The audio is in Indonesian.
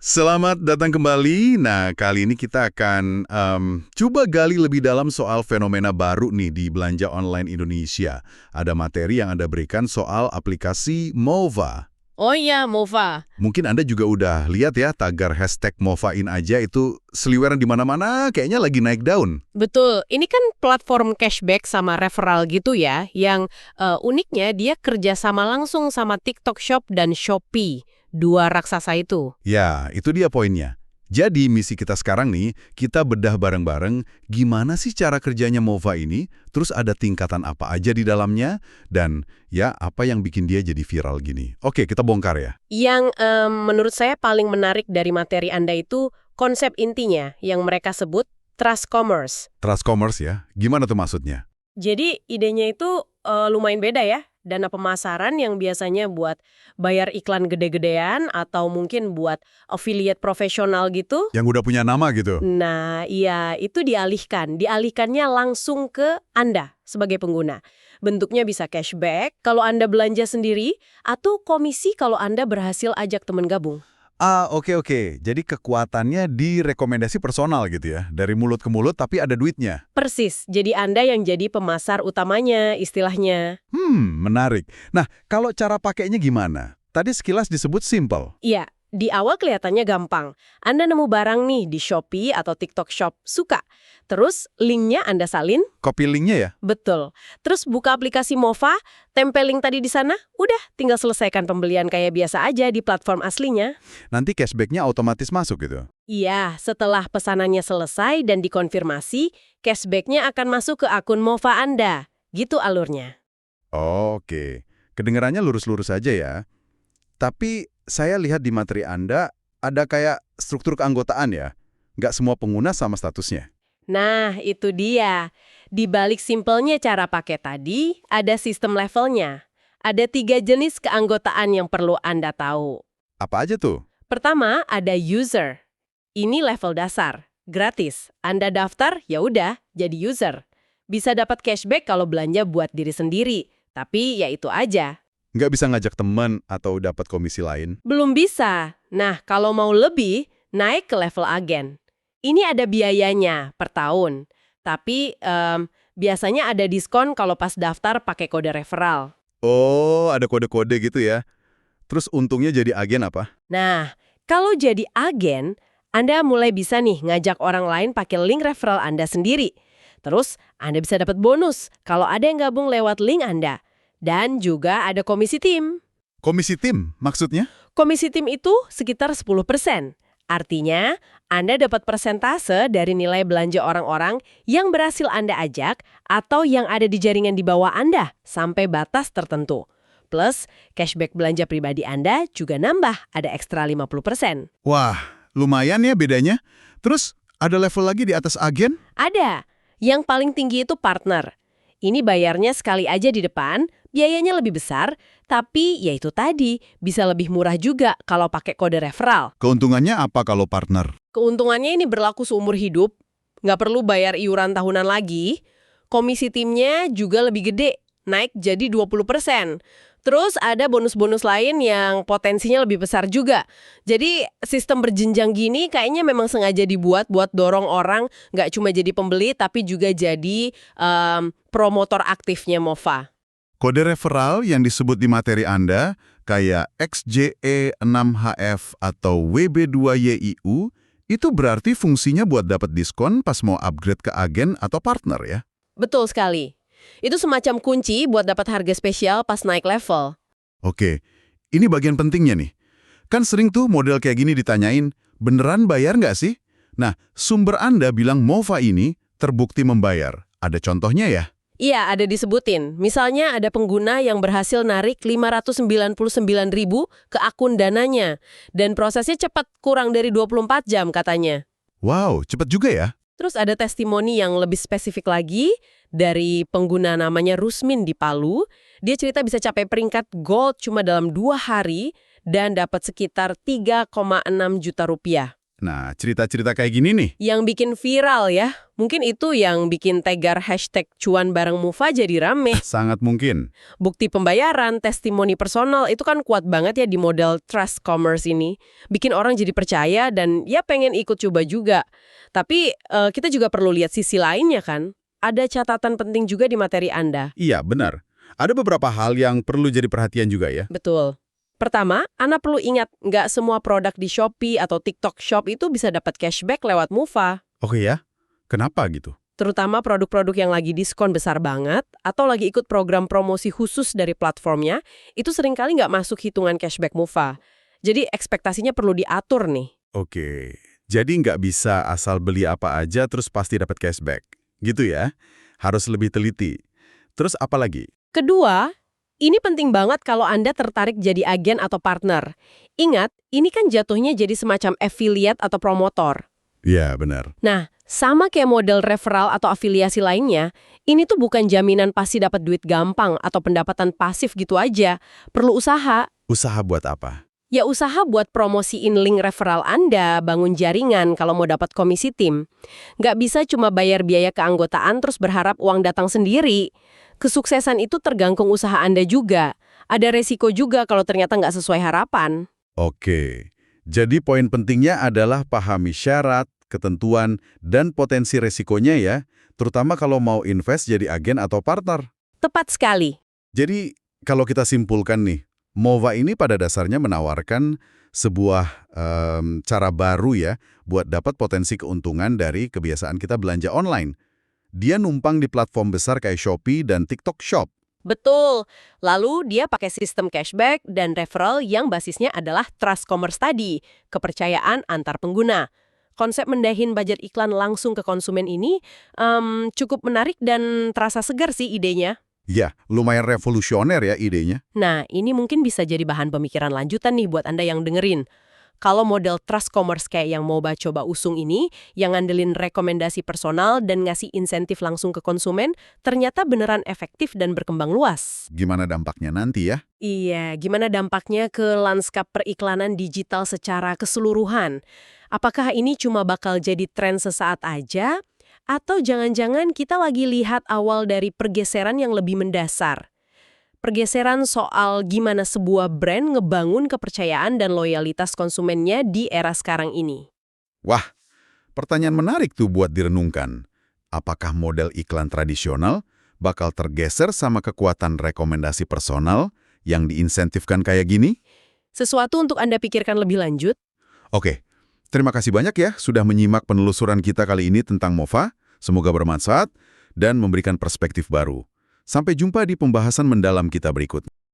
Selamat datang kembali. Nah, kali ini kita akan coba gali lebih dalam soal fenomena baru nih di belanja online Indonesia. Ada materi yang Anda berikan soal aplikasi Mova. Oh iya, Mova. Mungkin Anda juga udah lihat ya tagar hashtag Movain aja itu seliweran di mana-mana kayaknya lagi naik daun. Betul, ini kan platform cashback sama referral gitu ya, yang uniknya dia kerjasama langsung sama TikTok Shop dan Shopee, dua raksasa itu. Ya, itu dia poinnya. Jadi misi kita sekarang nih, kita bedah bareng-bareng gimana sih cara kerjanya Mova ini, terus ada tingkatan apa aja di dalamnya, dan ya apa yang bikin dia jadi viral gini. Oke, kita bongkar ya. Yang menurut saya paling menarik dari materi Anda itu konsep intinya yang mereka sebut trust commerce. Trust commerce ya, gimana tuh maksudnya? Jadi idenya itu lumayan beda ya. Dana pemasaran yang biasanya buat bayar iklan gede-gedean atau mungkin buat affiliate profesional gitu. Yang udah punya nama gitu. Nah, iya, itu dialihkan. Dialihkannya langsung ke Anda sebagai pengguna. Bentuknya bisa cashback kalau Anda belanja sendiri atau komisi kalau Anda berhasil ajak teman gabung. Oke. Jadi kekuatannya di rekomendasi personal gitu ya, dari mulut ke mulut tapi ada duitnya. Persis, jadi Anda yang jadi pemasar utamanya istilahnya. Menarik. Nah, kalau cara pakainya gimana? Tadi sekilas disebut simple. Iya, di awal kelihatannya gampang. Anda nemu barang nih di Shopee atau TikTok Shop, suka. Terus linknya Anda salin, Copy linknya ya? betul. Terus buka aplikasi Mova, tempel link tadi di sana, udah tinggal selesaikan pembelian kayak biasa aja di platform aslinya. Nanti cashbacknya otomatis masuk gitu. Iya, setelah pesanannya selesai dan dikonfirmasi, cashbacknya akan masuk ke akun Mova Anda. Gitu alurnya. Oke, kedengarannya lurus-lurus aja ya. Tapi saya lihat di materi Anda ada kayak struktur keanggotaan ya. Nggak semua pengguna sama statusnya. Nah, itu dia. Di balik simpelnya cara pakai tadi, ada sistem levelnya. Ada 3 jenis keanggotaan yang perlu Anda tahu. Apa aja tuh? Pertama, ada user. Ini level dasar, gratis. Anda daftar, ya udah, jadi user. Bisa dapat cashback kalau belanja buat diri sendiri. Tapi ya itu aja. Nggak bisa ngajak teman atau dapat komisi lain. Belum bisa. Nah, kalau mau lebih, naik ke level agen. Ini ada biayanya per tahun. Tapi biasanya ada diskon kalau pas daftar pakai kode referral. Oh, ada kode-kode gitu ya. Terus untungnya jadi agen apa? Nah, kalau jadi agen, Anda mulai bisa nih ngajak orang lain pakai link referral Anda sendiri. Terus, Anda bisa dapat bonus kalau ada yang gabung lewat link Anda. Dan juga ada komisi tim. Komisi tim, maksudnya? Komisi tim itu sekitar 10%. Artinya, Anda dapat persentase dari nilai belanja orang-orang yang berhasil Anda ajak atau yang ada di jaringan di bawah Anda sampai batas tertentu. Plus, cashback belanja pribadi Anda juga nambah, ada ekstra 50%. Wah, lumayan ya bedanya. Terus, ada level lagi di atas agen? Ada. Yang paling tinggi itu partner. Ini bayarnya sekali aja di depan, biayanya lebih besar, tapi ya itu tadi, bisa lebih murah juga kalau pakai kode referral. Keuntungannya apa kalau partner? Keuntungannya ini berlaku seumur hidup, nggak perlu bayar iuran tahunan lagi, komisi timnya juga lebih gede, naik jadi 20%. Terus ada bonus-bonus lain yang potensinya lebih besar juga. Jadi sistem berjenjang gini kayaknya memang sengaja dibuat buat dorong orang nggak cuma jadi pembeli tapi juga jadi promotor aktifnya Mova. Kode referral yang disebut di materi Anda, kayak XJE6HF atau WB2YIU, itu berarti fungsinya buat dapat diskon pas mau upgrade ke agen atau partner ya? Betul sekali. Itu semacam kunci buat dapat harga spesial pas naik level. Oke, ini bagian pentingnya nih. Kan sering tuh model kayak gini ditanyain, beneran bayar nggak sih? Nah, sumber Anda bilang Mova ini terbukti membayar. Ada contohnya ya? Iya, ada disebutin. Misalnya ada pengguna yang berhasil narik 599.000 ke akun dananya. Dan prosesnya cepat, kurang dari 24 jam katanya. Wow, cepet juga ya? Terus ada testimoni yang lebih spesifik lagi dari pengguna namanya Rusmin di Palu. Dia cerita bisa capai peringkat gold cuma dalam 2 hari dan dapat sekitar 3,6 juta rupiah. Nah, cerita-cerita kayak gini nih. Yang bikin viral ya. Mungkin itu yang bikin tagar hashtag cuan bareng Mufa jadi rame. Sangat mungkin. Bukti pembayaran, testimoni personal itu kan kuat banget ya di model trust commerce ini. Bikin orang jadi percaya dan ya pengen ikut coba juga. Tapi kita juga perlu lihat sisi lainnya kan. Ada catatan penting juga di materi Anda. Iya, benar. Ada beberapa hal yang perlu jadi perhatian juga ya. Betul. Pertama, Anda perlu ingat nggak semua produk di Shopee atau TikTok Shop itu bisa dapat cashback lewat Mufa. Oke ya, kenapa gitu? Terutama produk-produk yang lagi diskon besar banget atau lagi ikut program promosi khusus dari platformnya, itu seringkali nggak masuk hitungan cashback Mufa. Jadi ekspektasinya perlu diatur nih. Oke, jadi nggak bisa asal beli apa aja terus pasti dapat cashback. Gitu ya, harus lebih teliti. Terus apa lagi? Kedua, ini penting banget kalau Anda tertarik jadi agen atau partner. Ingat, ini kan jatuhnya jadi semacam affiliate atau promotor. Iya, benar. Nah, sama kayak model referral atau afiliasi lainnya, ini tuh bukan jaminan pasti dapat duit gampang atau pendapatan pasif gitu aja. Perlu usaha. Usaha buat apa? Ya usaha buat promosiin link referral Anda, bangun jaringan kalau mau dapat komisi tim. Nggak bisa cuma bayar biaya keanggotaan terus berharap uang datang sendiri. Kesuksesan itu tergantung usaha Anda juga. Ada resiko juga kalau ternyata nggak sesuai harapan. Oke, jadi poin pentingnya adalah pahami syarat, ketentuan, dan potensi resikonya ya, terutama kalau mau invest jadi agen atau partner. Tepat sekali. Jadi, kalau kita simpulkan nih, Mova ini pada dasarnya menawarkan sebuah cara baru ya buat dapat potensi keuntungan dari kebiasaan kita belanja online. Dia numpang di platform besar kayak Shopee dan TikTok Shop. Betul. Lalu dia pakai sistem cashback dan referral yang basisnya adalah trust commerce tadi, kepercayaan antar pengguna. Konsep mendahin budget iklan langsung ke konsumen ini cukup menarik dan terasa segar sih idenya. Ya, lumayan revolusioner ya idenya. Nah, ini mungkin bisa jadi bahan pemikiran lanjutan nih buat Anda yang dengerin. Kalau model trust commerce kayak yang mau coba usung ini, yang ngandelin rekomendasi personal dan ngasih insentif langsung ke konsumen, ternyata beneran efektif dan berkembang luas. Gimana dampaknya nanti ya? Iya, gimana dampaknya ke lanskap periklanan digital secara keseluruhan? Apakah ini cuma bakal jadi tren sesaat aja? Atau jangan-jangan kita lagi lihat awal dari pergeseran yang lebih mendasar? Pergeseran soal gimana sebuah brand ngebangun kepercayaan dan loyalitas konsumennya di era sekarang ini. Wah, pertanyaan menarik tuh buat direnungkan. Apakah model iklan tradisional bakal tergeser sama kekuatan rekomendasi personal yang diinsentifkan kayak gini? Sesuatu untuk Anda pikirkan lebih lanjut. Oke, terima kasih banyak ya sudah menyimak penelusuran kita kali ini tentang Mova. Semoga bermanfaat dan memberikan perspektif baru. Sampai jumpa di pembahasan mendalam kita berikutnya.